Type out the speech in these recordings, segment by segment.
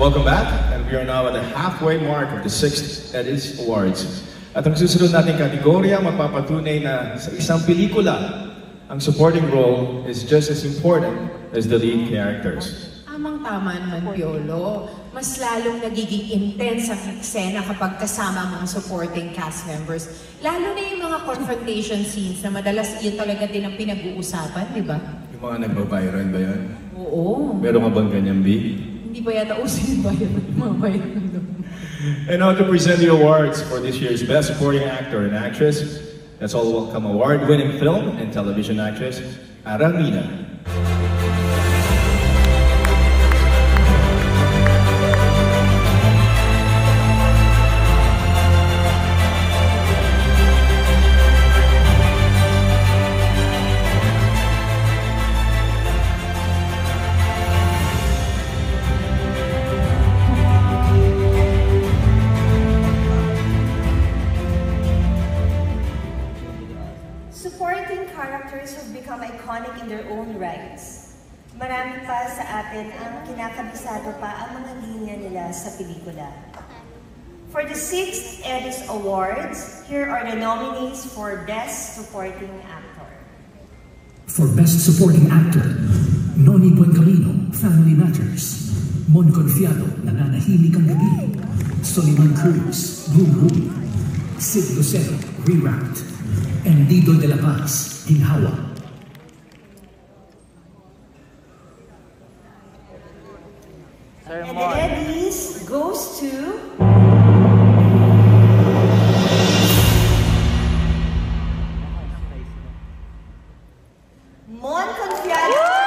Welcome back, and we are now at the halfway mark of the 6th Eddies Awards. At ang susunod nating kategorya magpapatunay na sa isang pelikula, ang supporting role is just as important as the lead characters. Tamang-tama naman, Piolo. Mas lalong nagiging intense ang eksena kapag kasama ang mga supporting cast members. Lalo na yung mga confrontation scenes na madalas yun talaga din ang pinag-uusapan, di ba? Yung mga nagbabayran ba yan? Oo. Meron ka bang ganyan, B? Hindi ba yata usin ba yun? Mga bayran. And now to present the awards for this year's Best Supporting Actor and Actress, that's all welcome award-winning film and television actress, Aramina. Supporting characters have become iconic in their own rights. Marami pa sa atin ang kinakabisado pa ang mga linya nila sa pelikula. For the 6th Eddies Awards, here are the nominees for Best Supporting Actor. For Best Supporting Actor, Noni Buencamino, Family Matters; Mon Confiado, Nananahimik ang Gabi; Soliman Cruz, Boom Boom; Sid Lucero, Reroute; and Dido de la Paz, Ginhawa. And the Eddies goes to... Mon Confiado.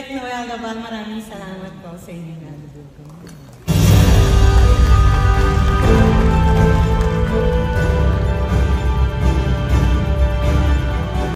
Direk Noel Gabal, maraming salamat po sa inyong nandito.